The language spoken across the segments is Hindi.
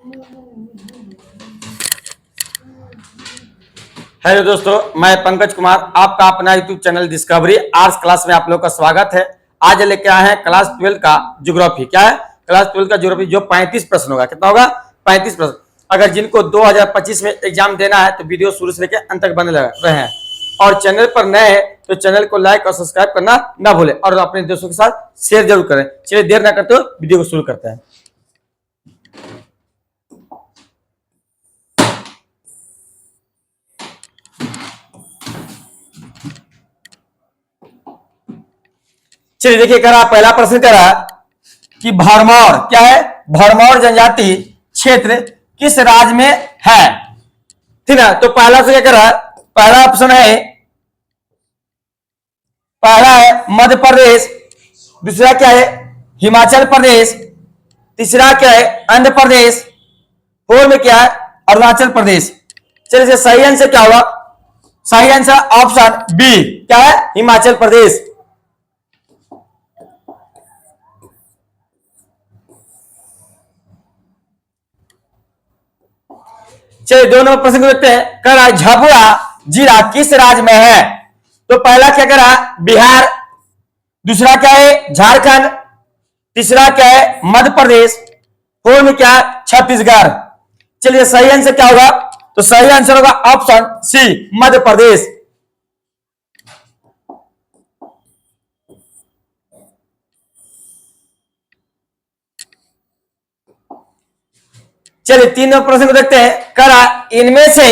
हेलो दोस्तों, मैं पंकज कुमार, आपका अपना YouTube channel discovery arts class में आप लोग का स्वागत है। आज लेके आए हैं क्लास 12 का ज्योग्राफी। क्या है? क्लास 12 का ज्योग्राफी, जो 35 प्रश्न होगा। कितना होगा? 35 प्रश्न। अगर जिनको 2025 में एग्जाम देना है तो वीडियो शुरू से लेकर अंत तक बने रहे हैं। और चैनल पर नए हैं तो चैनल को लाइक और सब्सक्राइब करना ना भूलें और अपने दोस्तों के साथ शेयर जरूर करें। चलिए देर ना करते हुए वीडियो को शुरू करते हैं। चलिए देखिए, करा पहला प्रश्न करा कि भरमौर क्या है? भरमौर जनजाति क्षेत्र किस राज्य में है? ठीक है, तो पहला से क्या करा? पहला ऑप्शन है, पहला है मध्य प्रदेश, दूसरा क्या है हिमाचल प्रदेश, तीसरा क्या है आंध्र प्रदेश, फोर में क्या है अरुणाचल प्रदेश। चलिए सही आंसर क्या होगा? सही आंसर ऑप्शन बी क्या है हिमाचल प्रदेश। चलिए दोनों प्रश्न को देखते हैं। करा झाबुआ जिला किस राज्य में है? तो पहला क्या करा बिहार, दूसरा क्या है झारखंड, तीसरा क्या है मध्य प्रदेश, फोर में क्या है छत्तीसगढ़। चलिए सही आंसर क्या होगा? तो सही आंसर होगा ऑप्शन सी मध्य प्रदेश। चलिए तीनों प्रश्न को देखते हैं। करा इनमें से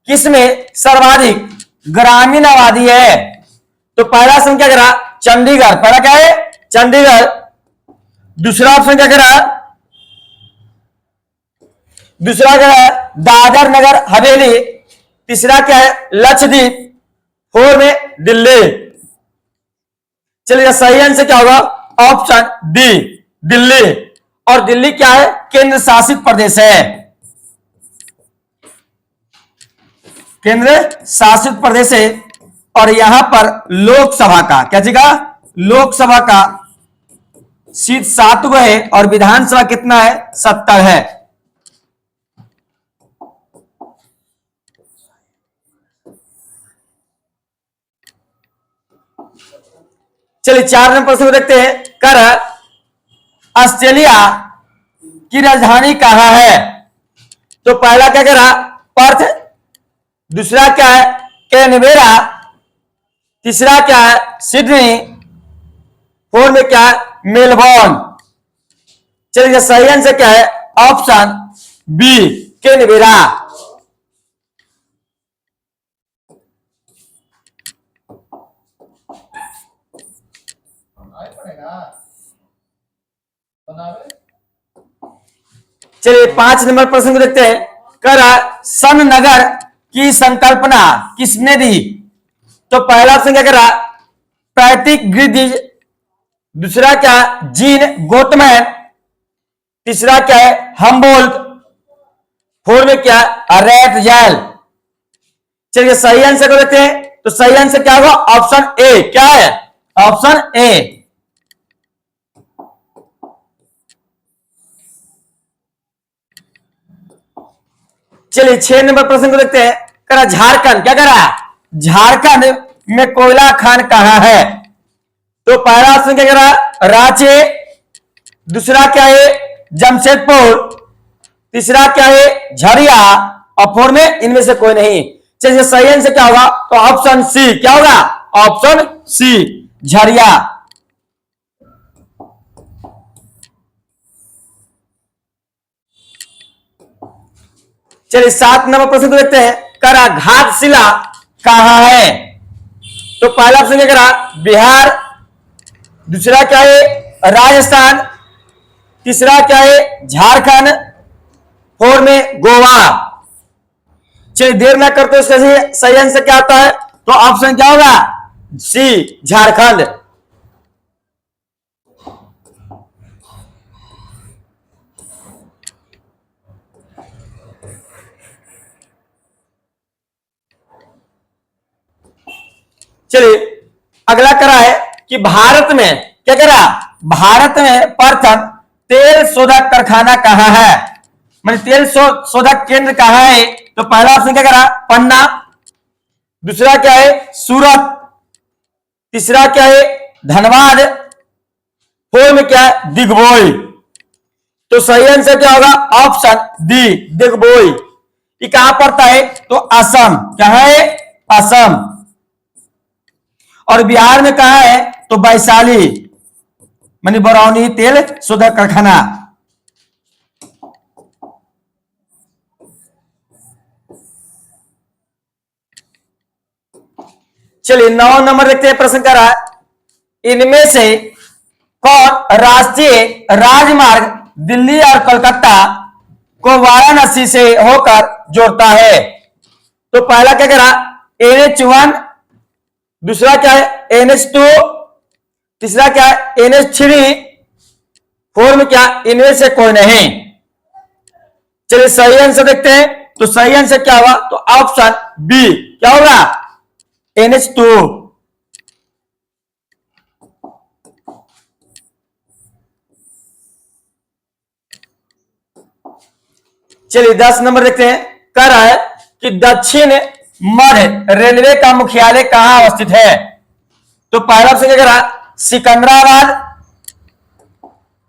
किसमें सर्वाधिक ग्रामीण आबादी है? तो पहला ऑप्शन क्या करा चंडीगढ़, पहला क्या है चंडीगढ़, दूसरा ऑप्शन क्या करा दूसरा क्या है दादर नगर हवेली, तीसरा क्या है लक्षद्वीप, फोर में दिल्ली। चलिए सही आंसर क्या होगा? Option D Delhi. और दिल्ली क्या है केंद्र शासित प्रदेश है, केंद्र शासित प्रदेश है। और यहां पर लोकसभा का क्या जगह लोकसभा का सीट 7 है और विधानसभा कितना है 70 है। चलिए 4 नंबर प्रश्न को देखते हैं। कर ऑस्ट्रेलिया की राजधानी कहां है? तो पहला क्या करा पर्थ, दूसरा क्या है कैनबेरा, तीसरा क्या है सिडनी, फोर में क्या है मेलबोर्न। चलिए सही आंसर क्या है? Option B Canberra. चलिए 5 नंबर प्रश्न को देखते हैं। कर सन नगर की संकल्पना किसने दी? तो पहला ऑप्शन क्या करा पैट्रिक ग्रिडिज, दूसरा क्या जीन गोटमैन, तीसरा क्या है हम्बोल्ट, फोर में क्या रैट जैल। चलिए सही आंसर को देखते हैं। तो सही आंसर क्या होगा? ऑप्शन ए क्या है ऑप्शन ए। चलिए 6 नंबर प्रश्न को देखते हैं। करा झारखंड क्या करा झारखंड में कोयला खान कहां है? तो पहला ऑप्शन क्या करा रांची, दूसरा क्या है जमशेदपुर, तीसरा क्या है झरिया, और फोर में इनमें से कोई नहीं। चलिए सही आंसर क्या होगा? तो ऑप्शन सी क्या होगा? Option C Jharia. चलिए 7 नंबर प्रश्न को देखते हैं। करा घाटशिला कहां है? तो पहला ऑप्शन क्या करा बिहार, दूसरा क्या है राजस्थान, तीसरा क्या है झारखंड, फोर में गोवा। चलिए देर ना करते उसका सही आंसर क्या आता है? तो ऑप्शन क्या होगा? सी झारखंड। चलिए अगला करा है कि भारत में क्या करा भारत में प्रथम तेल शोधक कारखाना कहां है? मतलब तेल शोधक केंद्र कहाँ है? तो पहला ऑप्शन क्या करा? पन्ना। दूसरा क्या है? सूरत। तीसरा क्या है? धनबाद। फोर में क्या है? दिग्बोई। तो सही आंसर क्या होगा? Option D, Digboi. ये कहां पड़ता है? तो असम। कहां है? असम। और बिहार में कहां है? तो वैशाली, मानी बरौनी तेल शोधक कारखाना। चलिए 9 नंबर देखते हैं, प्रश्न करा इनमें से कौन राष्ट्रीय राजमार्ग दिल्ली और कोलकाता को वाराणसी से होकर जोड़ता है? तो पहला क्या करा? NH1। दूसरा क्या है? NH2। तीसरा क्या है? NH3। फोर में क्या? इनमें से कोई नहीं। चलिए सही आंसर देखते हैं। तो सही आंसर क्या होगा? तो ऑप्शन बी क्या होगा? NH2। चलिए 10 नंबर देखते हैं। कह रहा है कि दक्षिण मध्य रेलवे का मुख्यालय कहां अवस्थित है? तो पहला ऑप्शन क्या कह रहा? सिकंदराबाद।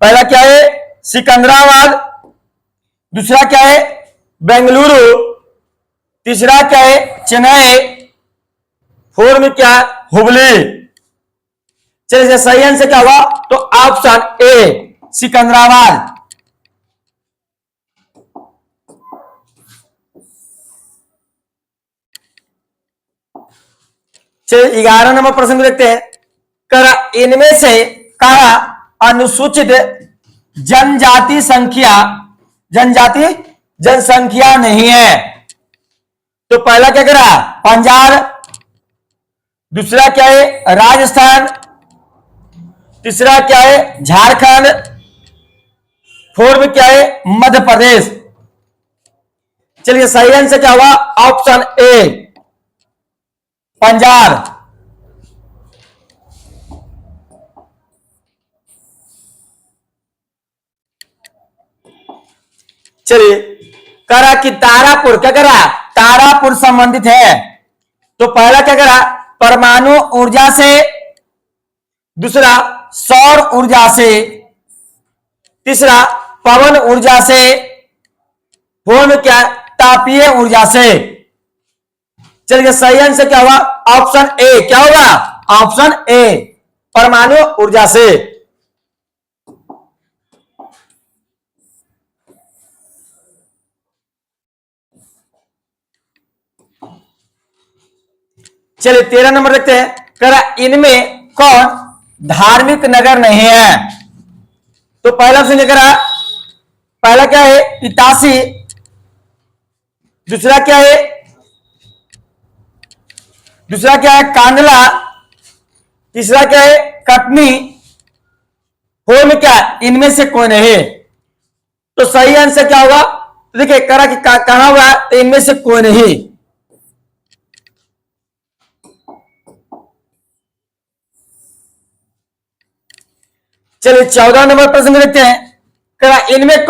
पहला क्या है? सिकंदराबाद। दूसरा क्या है? बेंगलुरु। तीसरा क्या है? चेन्नई। फोर में क्या? हुबली। चलिए सही आंसर क्या होगा? तो ऑप्शन ए, सिकंदराबाद। चलिए 11 नंबर प्रश्न देखते हैं। करा इनमें से कहा अनुसूचित जनजाति जनसंख्या नहीं है? तो पहला क्या करा? पंजाब। दूसरा क्या है? राजस्थान। तीसरा क्या है? झारखंड। फोर में क्या है? मध्य प्रदेश। चलिए सही आंसर क्या होगा? Option A, Punjab. चलिए करा कि तारापुर क्या करा? तारापुर संबंधित है। तो पहला क्या करा? परमाणु ऊर्जा से। दूसरा सौर ऊर्जा से। तीसरा पवन ऊर्जा से। फोर में क्या? तापीय ऊर्जा से। चलिए सही आंसर क्या होगा? ऑप्शन ए क्या होगा? ऑप्शन ए, परमाणु ऊर्जा से। चलिए 13 नंबर देखते हैं। करा इनमें कौन धार्मिक नगर नहीं है? तो पहला ऑप्शन क्या करा? पहला क्या है? इटासी। दूसरा क्या है? दूसरा क्या है? कांडला। तीसरा क्या है? कटनी। फोर में क्या? इनमें से कोई नहीं। तो सही आंसर क्या होगा? तो देखिए करा कि कहां हुआ? तो इनमें से कोई नहीं। चलिए 14 नंबर प्रश्न देखते हैं। करा इनमें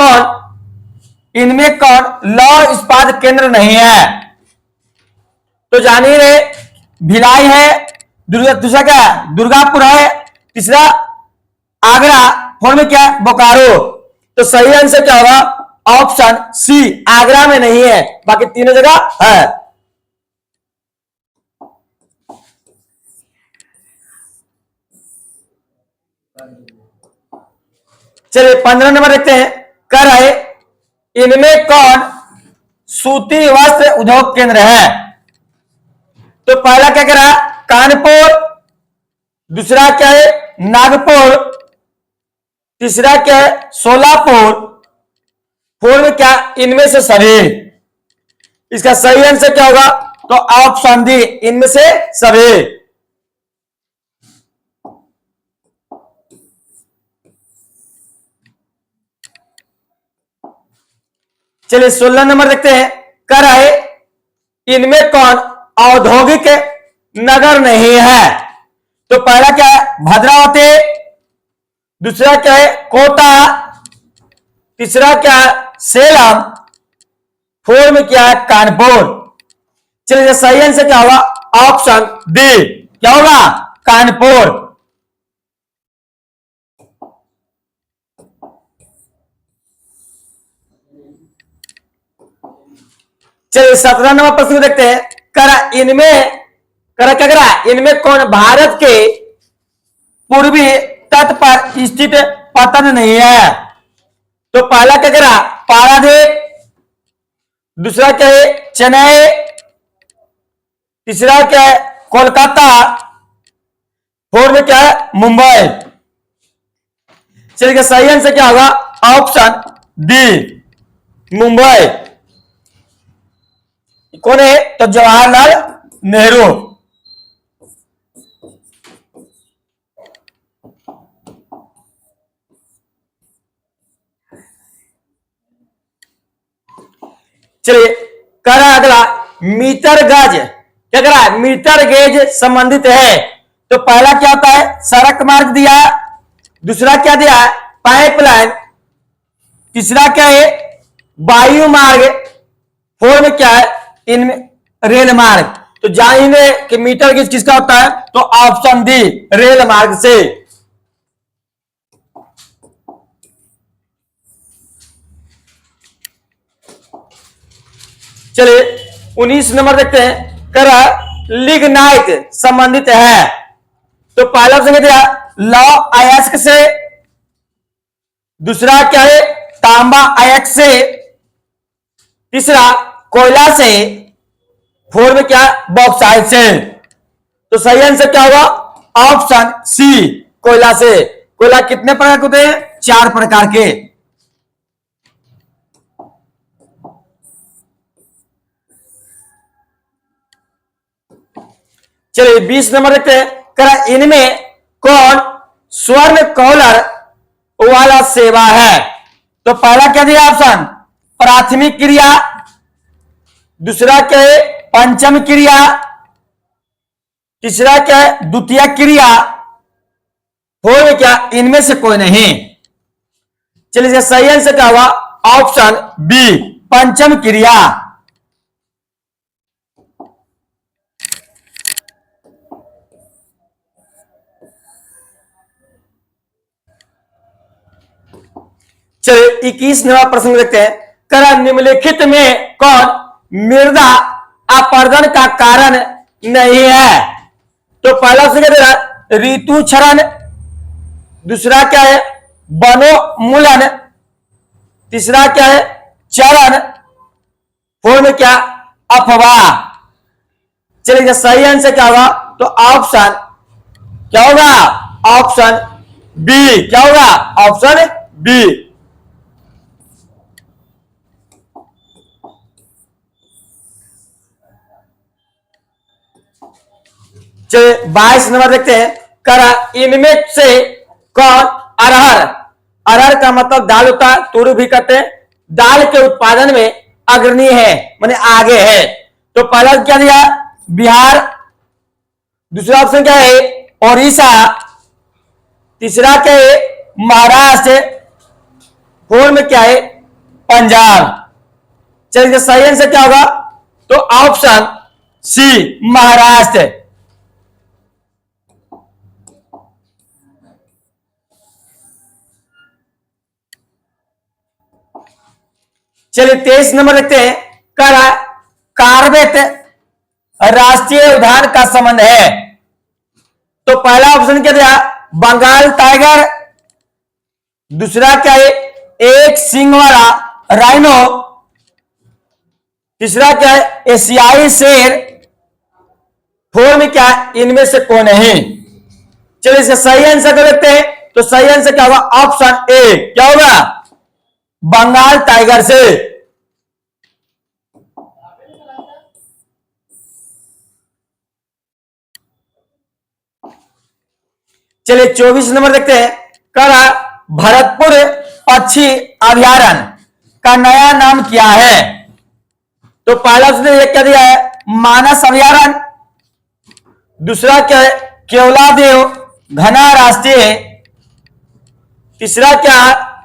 कौन लौह इस्पात केंद्र नहीं है? तो जानिए रहे भिलाई है। दूसरा क्या है? दुर्गापुर है। तीसरा आगरा। फोर में क्या? बोकारो। तो सही आंसर क्या होगा? ऑप्शन सी, आगरा में नहीं है, बाकी तीनों जगह है। चलिए 15 नंबर देखते हैं। कह रहे इनमें कौन सूती वस्त्र उद्योग केंद्र है? तो पहला क्या कह रहा? कानपुर। दूसरा क्या है? नागपुर। तीसरा क्या है? सोलापुर। फोर में क्या? इनमें से सभी। इसका सही आंसर क्या होगा? तो ऑप्शन डी, इनमें से सभी। चलिए 16 नंबर देखते हैं। कर आए इनमें कौन औद्योगिक नगर नहीं है? तो पहला क्या है? भद्रावती। दूसरा क्या है? कोटा। तीसरा क्या है? सेलम, फोर में क्या है कानपुर। चलिए सही आंसर क्या होगा ऑप्शन डी, क्या होगा कानपुर। चलिए 17 नंबर प्रश्न देखते हैं। करा इनमें करा क्या करा इनमें कौन भारत के पूर्वी तट पर स्थित पतन नहीं है। तो पहला क्या करा पारादीप, दूसरा क्या है चेन्नई, तीसरा क्या है कोलकाता, फोर्थ में क्या है मुंबई। चलिए सही आंसर क्या होगा ऑप्शन डी मुंबई। कौन है तो जवाहरलाल नेहरू। चलिए करा अगला मीटर गज, क्या करा मीटर गेज संबंधित है। तो पहला क्या होता है सड़क मार्ग दिया, दूसरा क्या दिया है पाइपलाइन, तीसरा क्या है वायु मार्ग, फोर में क्या है इनमें रेल मार्ग। तो जानेंगे कि मीटर गेज किसका होता है तो ऑप्शन डी रेल मार्ग से। चलिए 19 नंबर देखते हैं। करा लिग्नाइट संबंधित है। तो पहला ऑप्शन दिया लौ अयस्क से, दूसरा क्या है तांबा अयस्क से, तीसरा कोयला से, फोर में क्या बॉक्साइट से। तो सही आंसर क्या होगा ऑप्शन सी कोयला से। कोयला कितने प्रकार के होते हैं 4 प्रकार के। चलिए 20 नंबर देखते हैं। करा इनमें कौन स्वर्ण कॉलर वाला सेवा है। तो पहला क्या दिया ऑप्शन प्राथमिक क्रिया, दूसरा क्या है पंचम क्रिया, तीसरा क्या है द्वितीय क्रिया, फोर में क्या इनमें से कोई नहीं। चलिए सही आंसर क्या होगा ऑप्शन बी पंचम क्रिया। चलिए 21 नंबर प्रश्न देखते हैं। करा निम्नलिखित में कौन मृदा अपरदन का कारण नहीं है। तो पहला ऑप्शन क्या दे रहा है ऋतु क्षरण, दूसरा क्या है वनोन्मूलन, तीसरा क्या है चरण, फोर में क्या अफवाह। चलिए सही आंसर क्या होगा तो ऑप्शन क्या होगा ऑप्शन बी, क्या होगा ऑप्शन बी। चलिए 22 नंबर देखते हैं। करा इनमें से कौन अरहर, अरहर का मतलब दाल होता है, तुर भी कहते हैं, दाल के उत्पादन में अग्रणी है माने आगे है। तो पहला क्या दिया बिहार, दूसरा ऑप्शन क्या है ओडिशा, तीसरा क्या है महाराष्ट्र, फोर में क्या है पंजाब। चलिए सही आंसर क्या होगा तो ऑप्शन सी महाराष्ट्र। चलिए 23 नंबर देखते हैं। करा कार्बेट राष्ट्रीय उद्यान का संबंध है। तो पहला ऑप्शन क्या दिया बंगाल टाइगर, दूसरा क्या है एक सींग वाला राइनो, तीसरा क्या है एशियाई शेर, फोर में क्या है इनमें से कौन नहीं। चलिए इसका सही आंसर कर लेते हैं। तो सही आंसर क्या होगा ऑप्शन ए, क्या होगा बंगाल टाइगर से। चलिए 24 नंबर देखते हैं। करा भरतपुर पक्षी अभयारण्य का नया नाम क्या है। तो पहला उसने क्या दिया है मानस अभयारण्य, दूसरा क्या है केवलादेव घना राष्ट्रीय, तीसरा क्या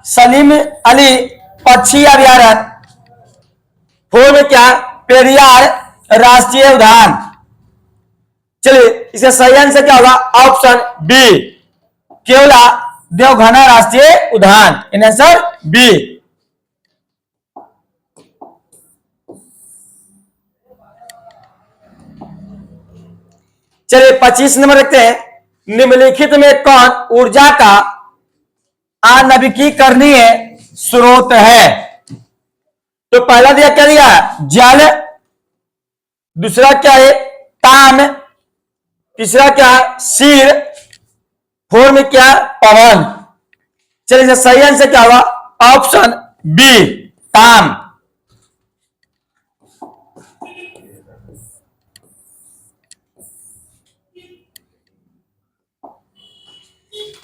सलीम अली पक्षी अभयारण्य। फोर में क्या, पेरियार राष्ट्रीय उद्यान। चलिए इसका सही आंसर क्या होगा, ऑप्शन बी, केवला देवघाना राष्ट्रीय उद्यान। इन आंसर बी। चलिए 25 नंबर रखते हैं, निम्नलिखित में कौन ऊर्जा का अनवीकरणीय स्रोत है। तो पहला दिया क्या दिया, जल। दूसरा क्या है, ताम। तीसरा क्या है, शीर। फोर में क्या, पवन। चलिए सही आंसर क्या होगा, ऑप्शन बी, ताम।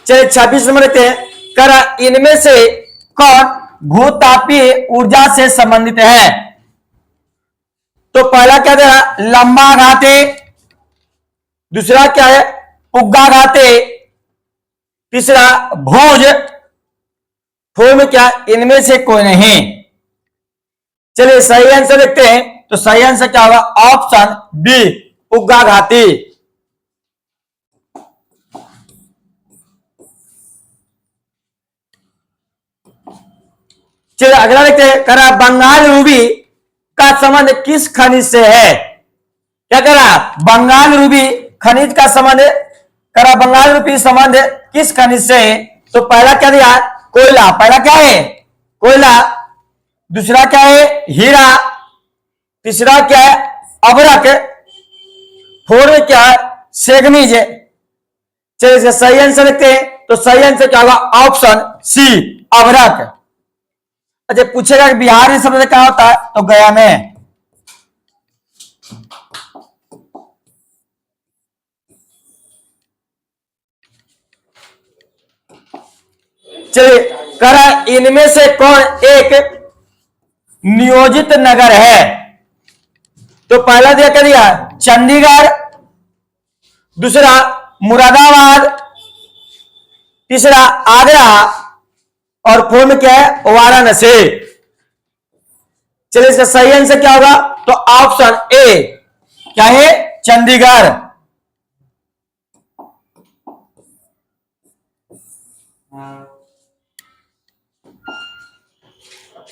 चलिए 26 नंबर लेते हैं, कर इनमें से कौन भूतापीय ऊर्जा से संबंधित है। तो पहला क्या दे रहा, लंबा घाते। दूसरा क्या है, पुग्गा घाते। तीसरा भोज। फोर में क्या, इनमें से कोई नहीं। चलिए सही आंसर देखते हैं, तो सही आंसर क्या होगा, ऑप्शन बी, पुग्गा घाती। चलिए अगला देखते हैं, करा बंगाल रूबी का संबंध किस खनिज से है। क्या करा, बंगाल रूबी खनिज का संबंध, करा बंगाल रूबी संबंध किस खनिज से है। तो पहला क्या दिया, कोयला। पहला क्या है, कोयला। दूसरा क्या है, हीरा। तीसरा क्या है, अबरक। फोर में क्या है, सेगनीज। चलिए इसका सही आंसर देखते हैं, तो सही आंसर क्या होगा, ऑप्शन सी, अबरक। अच्छा पूछेगा कि बिहार में सबसे क्या होता है, तो गया में। चलिए करा इनमें से कौन एक नियोजित नगर है। तो पहला दिया क्या दिया, चंडीगढ़। दूसरा मुरादाबाद। तीसरा आगरा। और फोर में क्या है, वाराणसी। चलिए इसका सही आंसर क्या होगा, तो ऑप्शन ए, क्या है, चंडीगढ़।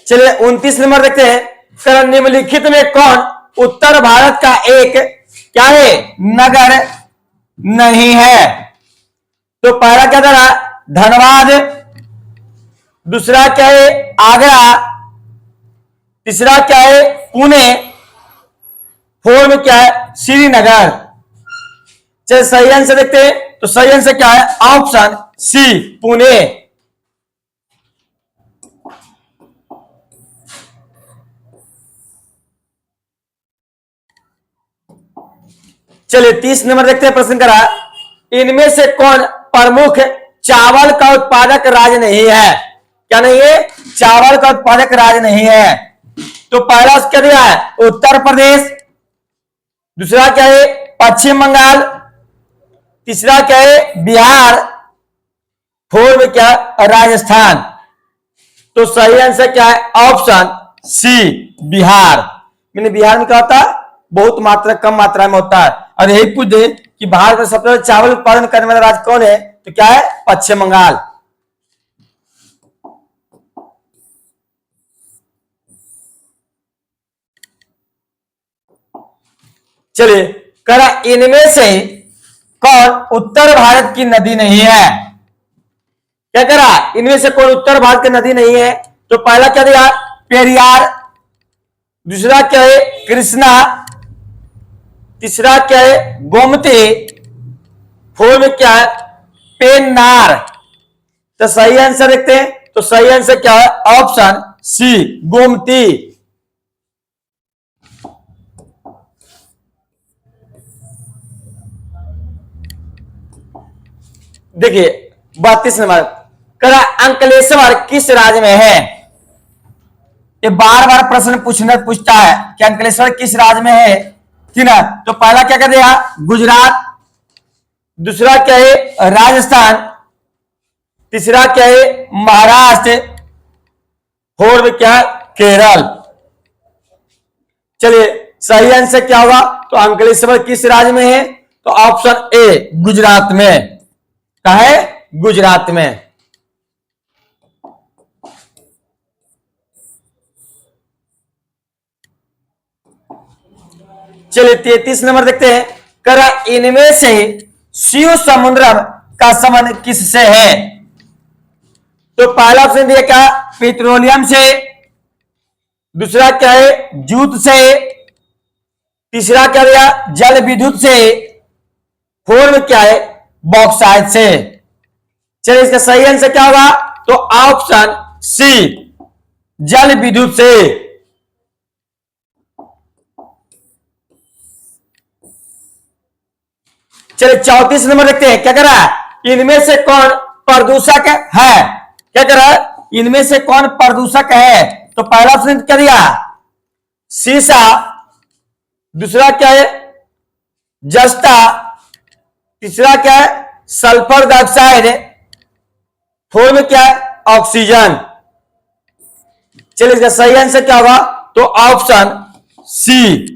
चलिए 29 नंबर देखते हैं, निम्नलिखित में कौन उत्तर भारत का एक क्या है, नगर नहीं है। तो पहला क्या था, धनबाद। दूसरा क्या है, आगरा। तीसरा क्या है, पुणे। फोर में क्या है, श्रीनगर। चलिए सही आंसर देखते हैं, तो सही आंसर क्या है, ऑप्शन सी, पुणे। चलिए 30 नंबर देखते हैं, प्रश्न करा इनमें से कौन प्रमुख चावल का उत्पादक राज्य नहीं है। क्या नहीं है, चावल का उत्पादक राज्य नहीं है। तो पहला क्या दिया है, उत्तर प्रदेश। दूसरा क्या है, पश्चिम बंगाल। तीसरा क्या है, बिहार। फोर में क्या, राजस्थान। तो सही आंसर क्या है, ऑप्शन सी, बिहार। मैंने बिहार में क्या होता है, बहुत मात्रा, कम मात्रा में होता है। और यही पूछ दे कि भारत में सबसे ज्यादा चावल उत्पादन करने वाला राज्य कौन है, तो क्या है, पश्चिम बंगाल। चलिए करा इनमें से कौन उत्तर भारत की नदी नहीं है। क्या करा, इनमें से कौन उत्तर भारत की नदी नहीं है। तो पहला क्या दिया, पेरियार। दूसरा क्या है, कृष्णा। तीसरा क्या है, गोमती। फोर में क्या है, पेन्नार। तो सही आंसर देखते हैं, तो सही आंसर क्या है, ऑप्शन सी, गोमती। देखिए 32 नंबर, करा अंकलेश्वर किस राज्य में है। ये बार बार प्रश्न पूछता है कि अंकलेश्वर किस राज्य में है, ठीक ना। तो पहला क्या कर दिया, गुजरात। दूसरा क्या है, राजस्थान। तीसरा क्या है, महाराष्ट्र। फोर में क्या है, केरल। चलिए सही आंसर क्या होगा, तो अंकलेश्वर किस राज्य में है, तो ऑप्शन ए गुजरात में। कहा है, गुजरात में। चलिए 33 नंबर देखते हैं, करा इनमें से शिव समुद्र का संबंध किससे है, तो पहला ऑप्शन दिया क्या, पेट्रोलियम से, दूसरा क्या है जूट से, तीसरा क्या दिया जल विद्युत से, फोर में क्या है बॉक्साइट से। चलिए इसका सही आंसर क्या होगा, तो ऑप्शन सी जल विद्युत से। चलिए 34 नंबर देखते हैं, क्या कर रहा है, इनमें से कौन प्रदूषक है, क्या कर रहा है, इनमें से कौन प्रदूषक है, तो पहला ऑप्शन क्या दिया सीसा, दूसरा क्या है जस्ता, तीसरा क्या है सल्फर डाइऑक्साइड, फोर में क्या है ऑक्सीजन। चलिए इसका सही आंसर क्या होगा, तो ऑप्शन सी।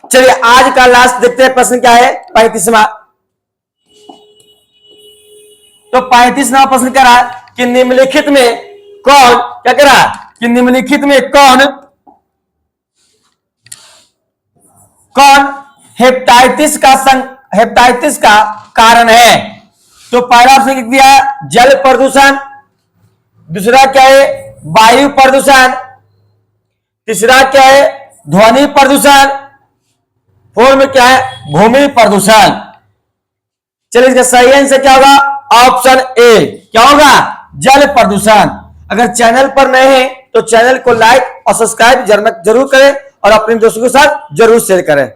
चलिए आज का लास्ट देखते हैं प्रश्न क्या है, 35वां। तो 35वां प्रश्न कह रहा है कि निम्नलिखित में कौन, क्या कह रहा है कि निम्नलिखित में कौन कौन हेपेटाइटिस का कारण है, तो पहला ऑप्शन लिख दिया जल प्रदूषण, दूसरा क्या है वायु प्रदूषण, तीसरा क्या है ध्वनि प्रदूषण, फोर में क्या है भूमि प्रदूषण। चलिए इसका सही आंसर क्या होगा, ऑप्शन ए क्या होगा जल प्रदूषण। अगर चैनल पर नए हैं तो चैनल को लाइक और सब्सक्राइब जरूर करें और अपने दोस्तों के साथ जरूर शेयर करें।